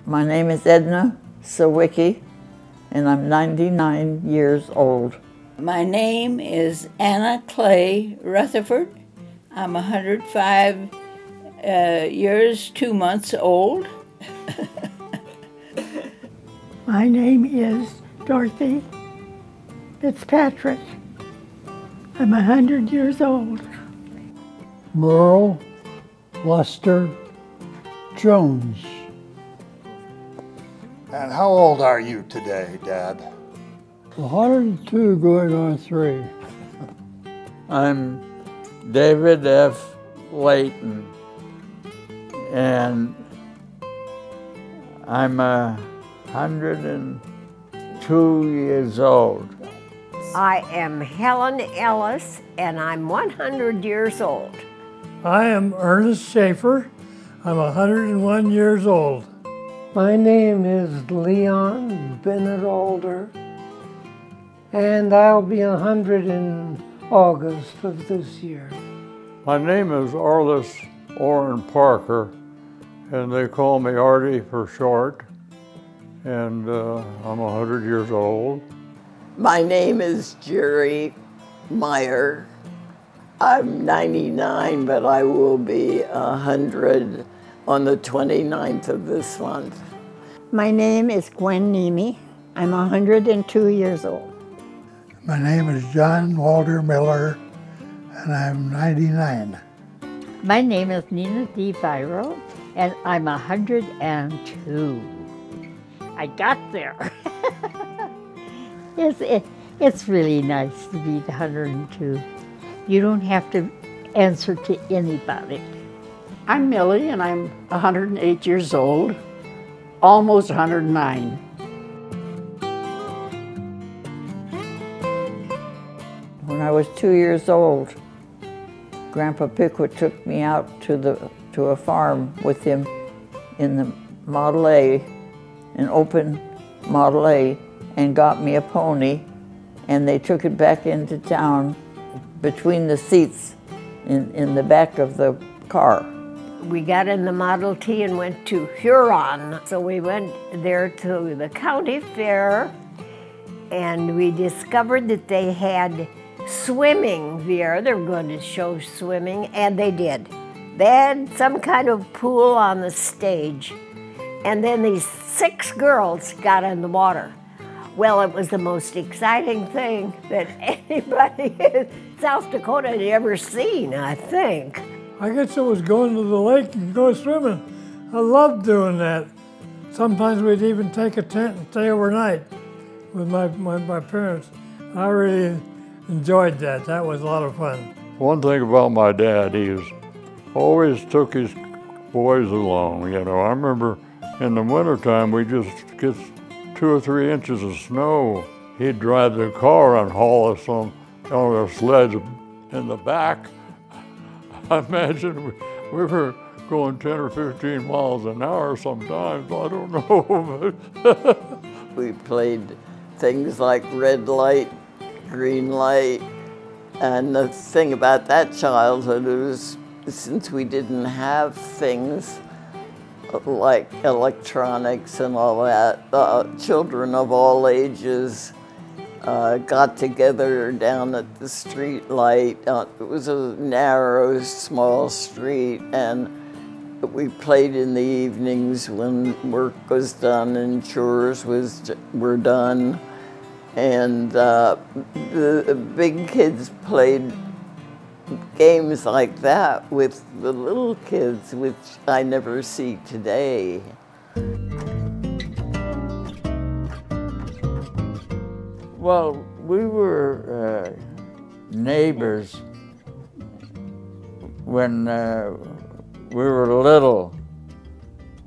My name is Edna Sawicki, and I'm 99 years old. My name is Anna Clay Rutherford. I'm 105 years, 2 months old. My name is Dorothy Fitzpatrick. I'm 100 years old. Merle Lester Jones. And how old are you today, Dad? 102 going on 3. I'm David F. Layton, and I'm 102 years old. I am Helen Ellis, and I'm 100 years old. I am Ernest Shaffer. I'm 101 years old. My name is Leon Bennett Alder, and I'll be 100 in August of this year. My name is Arliss Orrin Parker, and they call me Artie for short, and I'm 100 years old. My name is Jerry Meyer. I'm 99, but I will be 100 on the 29th of this month. My name is Gwen Nemi. I'm 102 years old. My name is John Walter Miller, and I'm 99. My name is Nina DeViro, and I'm 102. I got there. It's really nice to be 102. You don't have to answer to anybody. I'm Millie, and I'm 108 years old, almost 109. When I was 2 years old, Grandpa Pickwick took me out to a farm with him in the Model A, an open Model A, and got me a pony, and they took it back into town between the seats in the back of the car. We got in the Model T and went to Huron. So we went there to the county fair, and we discovered that they had swimming there. They were going to show swimming, and they did. They had some kind of pool on the stage, and then these 6 girls got in the water. Well, it was the most exciting thing that anybody in South Dakota had ever seen, I think. I guess it was going to the lake and go swimming. I loved doing that. Sometimes we'd even take a tent and stay overnight with my parents. I really enjoyed that. That was a lot of fun. One thing about my dad, he always took his boys along. You know, I remember in the wintertime, we just get 2 or 3 inches of snow. He'd drive the car and haul us on a sled in the back. I imagine we were going 10 or 15 miles an hour sometimes, I don't know. We played things like red light, green light, and the thing about that childhood was, since we didn't have things like electronics and all that, children of all ages got together down at the street light. It was a narrow, small street, and we played in the evenings when work was done and chores were done. And the big kids played games like that with the little kids, which I never see today. Well, we were neighbors when we were little,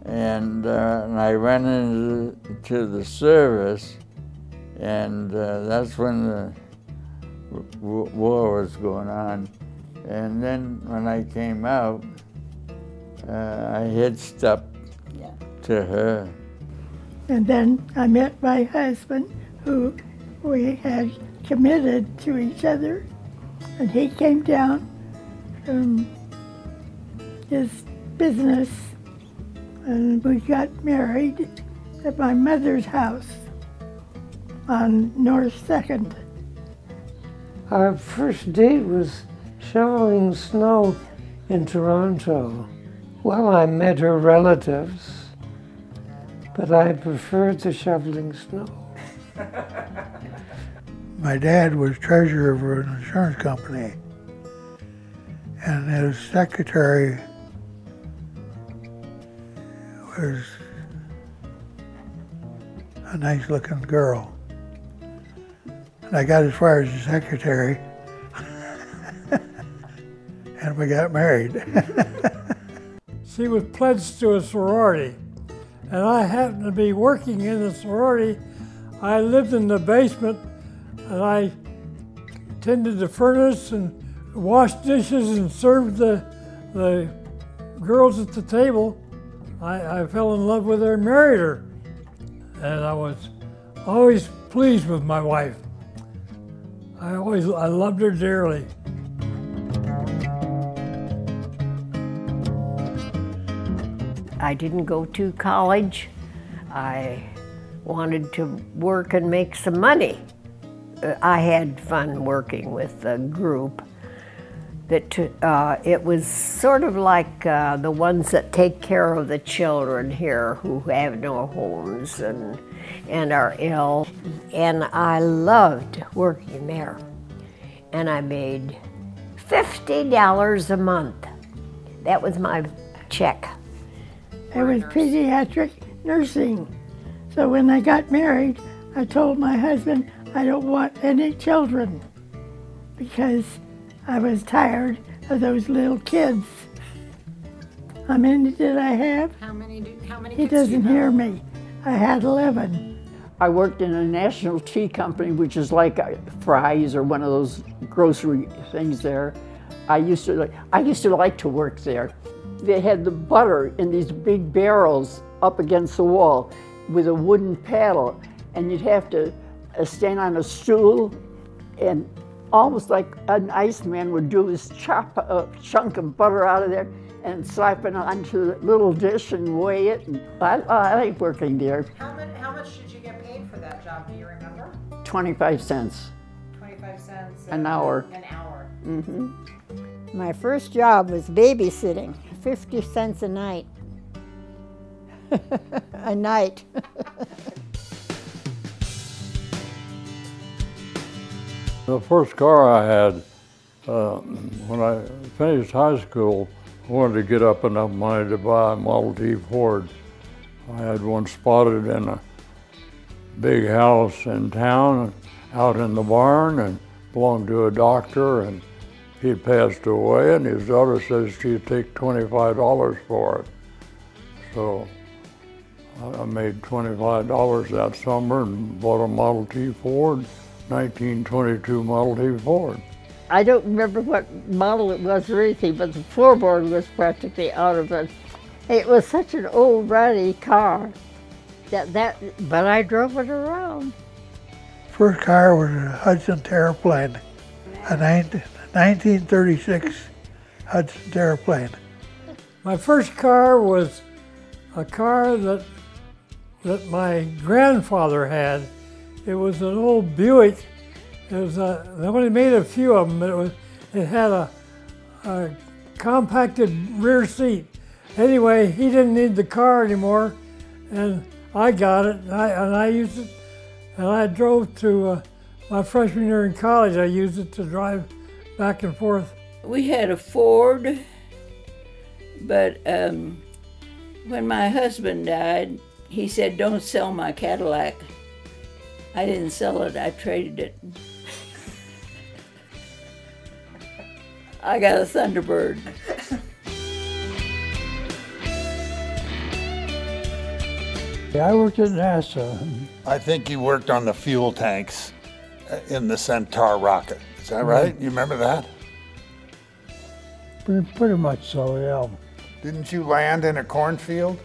and I went into the service, and that's when the war was going on. And then when I came out, I hitched up to her. And then I met my husband, who we had committed to each other, and he came down from his business and we got married at my mother's house on North 2nd. Our first date was shoveling snow in Toronto. Well, I met her relatives, but I preferred the shoveling snow. My dad was treasurer of an insurance company, and his secretary was a nice-looking girl. And I got as far as the secretary, and we got married. She was pledged to a sorority, and I happened to be working in the sorority. I lived in the basement, and I tended the furnace and washed dishes and served the girls at the table. I fell in love with her and married her, and I was always pleased with my wife. I loved her dearly. I didn't go to college. I wanted to work and make some money. I had fun working with a group that it was sort of like the ones that take care of the children here who have no homes and are ill. And I loved working there. And I made $50 a month. That was my check. It was pediatric nursing. So when I got married, I told my husband I don't want any children because I was tired of those little kids. How many did I have? How many He doesn't hear me. I had 11. I worked in a national tea company, which is like Fry's or one of those grocery things there. I used to like to work there. They had the butter in these big barrels up against the wall with a wooden paddle, and you'd have to stand on a stool, and almost like an iceman would do is chop a chunk of butter out of there and slap it onto a little dish and weigh it. And I like working there. How much did you get paid for that job? Do you remember? 25 cents. 25 cents an hour. An hour. Mm-hmm. My first job was babysitting, 50 cents a night. A night. The first car I had, when I finished high school, I wanted to get up enough money to buy a Model T Ford. I had one spotted in a big house in town, out in the barn, and belonged to a doctor, and he'd passed away, and his daughter says she'd take $25 for it. So I made $25 that summer and bought a Model T Ford, 1922 Model T Ford. I don't remember what model it was or anything, but the floorboard was practically out of it. It was such an old ratty car but I drove it around. First car was a Hudson Terraplane, a 1936 Hudson Terraplane. My first car was a car that my grandfather had. It was an old Buick. It was they only made a few of them, but it had a compacted rear seat. Anyway, he didn't need the car anymore, and I got it, and I used it, and I drove to my freshman year in college. I used it to drive back and forth. We had a Ford, but when my husband died, he said, "Don't sell my Cadillac." I didn't sell it, I traded it. I got a Thunderbird. I worked at NASA. I think you worked on the fuel tanks in the Centaur rocket. Is that right? You remember that? Pretty much so, yeah. Didn't you land in a cornfield?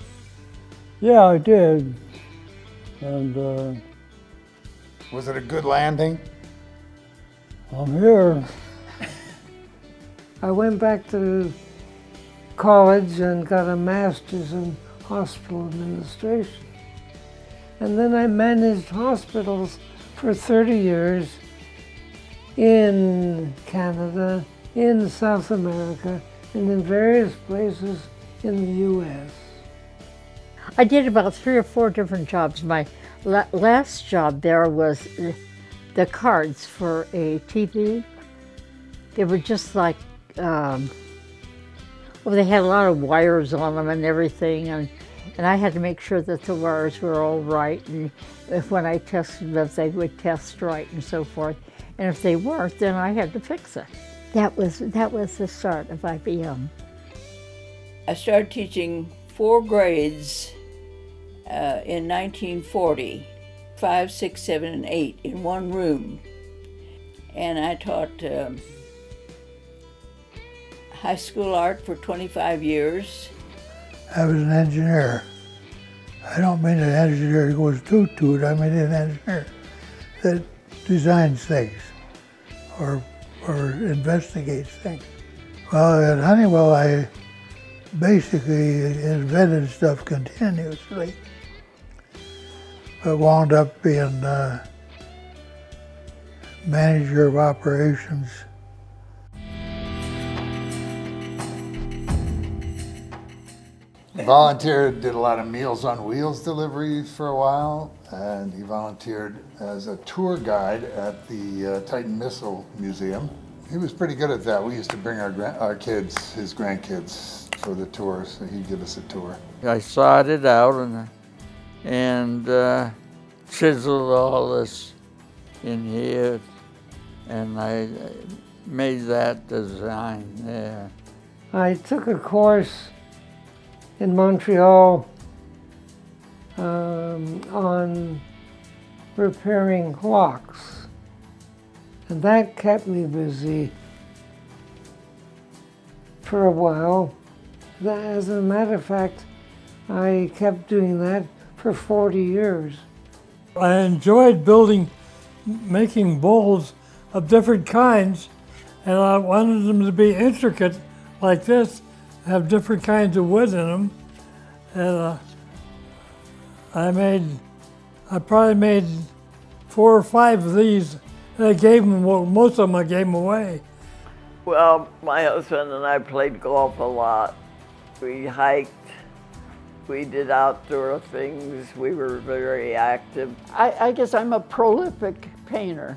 Yeah, I did. And was it a good landing? I'm here. I went back to college and got a master's in hospital administration. And then I managed hospitals for 30 years in Canada, in South America, and in various places in the U.S. I did about 3 or 4 different jobs. My last job there was the cards for a TV. They were just like, well, they had a lot of wires on them and everything, and I had to make sure that the wires were all right, and if when I tested them, they would test right and so forth. And if they weren't, then I had to fix it. That was the start of IBM. I started teaching 4 grades in 1940, 5, 6, 7, and 8 in one room. And I taught high school art for 25 years. I was an engineer. I don't mean an engineer that goes toot-toot, I mean an engineer that designs things or investigates things. Well, at Honeywell, I basically invented stuff continuously, but wound up being manager of operations. He volunteered, did a lot of Meals on Wheels deliveries for a while, and he volunteered as a tour guide at the Titan Missile Museum. He was pretty good at that. We used to bring our kids, his grandkids, for the tours, so he'd give us a tour. I sawed it out and chiseled all this in here, and I made that design there. I took a course in Montreal on repairing clocks, and that kept me busy for a while. As a matter of fact, I kept doing that for 40 years. I enjoyed making bowls of different kinds, and I wanted them to be intricate like this, have different kinds of wood in them. And I probably made 4 or 5 of these, and I gave them, most of them I gave them away. Well, my husband and I played golf a lot. We hiked, we did outdoor things, we were very active. I guess I'm a prolific painter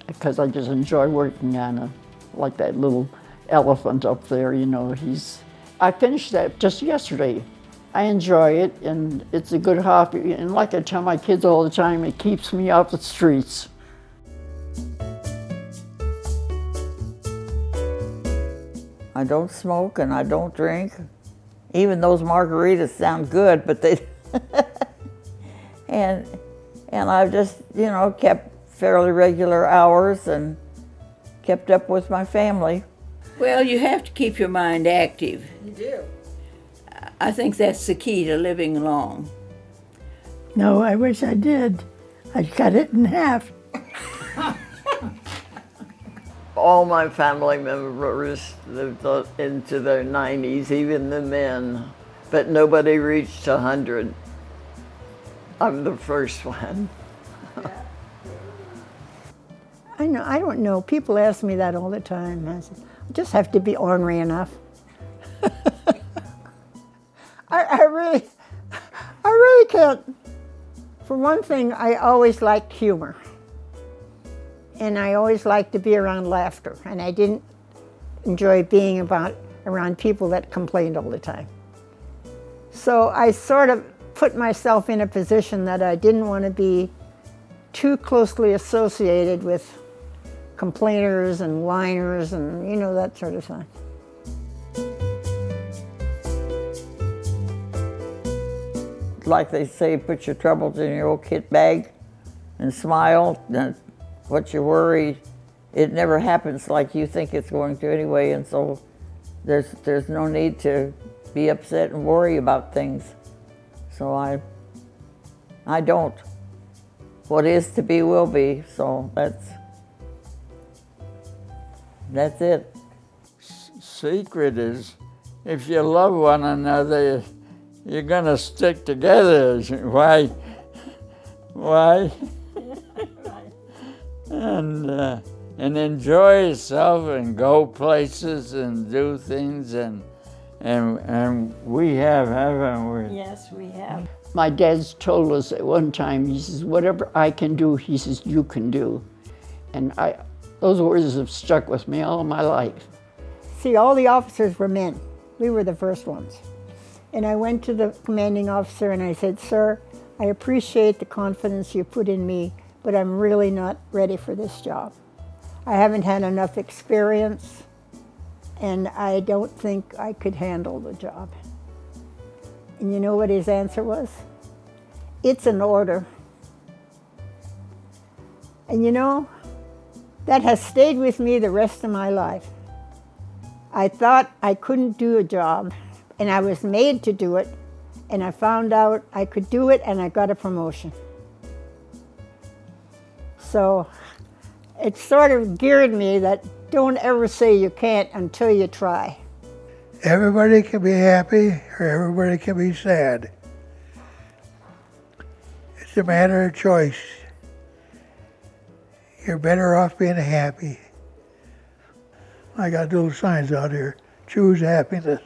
because I just enjoy working on like that little elephant up there, you know. I finished that just yesterday. I enjoy it, and it's a good hobby, and like I tell my kids all the time, it keeps me off the streets. I don't smoke and I don't drink. Even those margaritas sound good, but they and I've just, you know, kept fairly regular hours and kept up with my family. Well, you have to keep your mind active. You do. I think that's the key to living long. No, I wish I did. I'd cut it in half. All my family members lived into their 90s, even the men, but nobody reached 100. I'm the first one. I don't know. People ask me that all the time. I said, I just have to be ornery enough. I really can't. For one thing, I always liked humor. And I always liked to be around laughter. And I didn't enjoy being around people that complained all the time. So I sort of put myself in a position that I didn't want to be too closely associated with complainers and whiners and, you know, that sort of thing. Like they say, put your troubles in your old kit bag and smile. What you worry, it never happens like you think it's going to anyway, and so there's no need to be upset and worry about things. So I don't. What is to be will be, so that's it. Secret is, if you love one another, you're gonna stick together. Why? And enjoy yourself and go places and do things and we have, haven't we? Yes, we have. My dad's told us at one time, he says, whatever I can do, he says, you can do. And those words have stuck with me all my life. See, all the officers were men. We were the first ones. And I went to the commanding officer and I said, sir, I appreciate the confidence you put in me, but I'm really not ready for this job. I haven't had enough experience, and I don't think I could handle the job. And you know what his answer was? It's an order. And you know, that has stayed with me the rest of my life. I thought I couldn't do a job, and I was made to do it, and I found out I could do it, and I got a promotion. So it sort of geared me that don't ever say you can't until you try. Everybody can be happy or everybody can be sad. It's a matter of choice. You're better off being happy. I got little signs out here, choose happiness.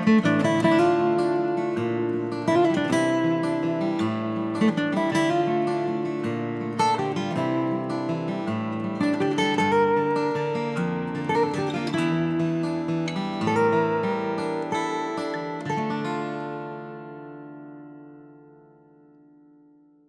Bye.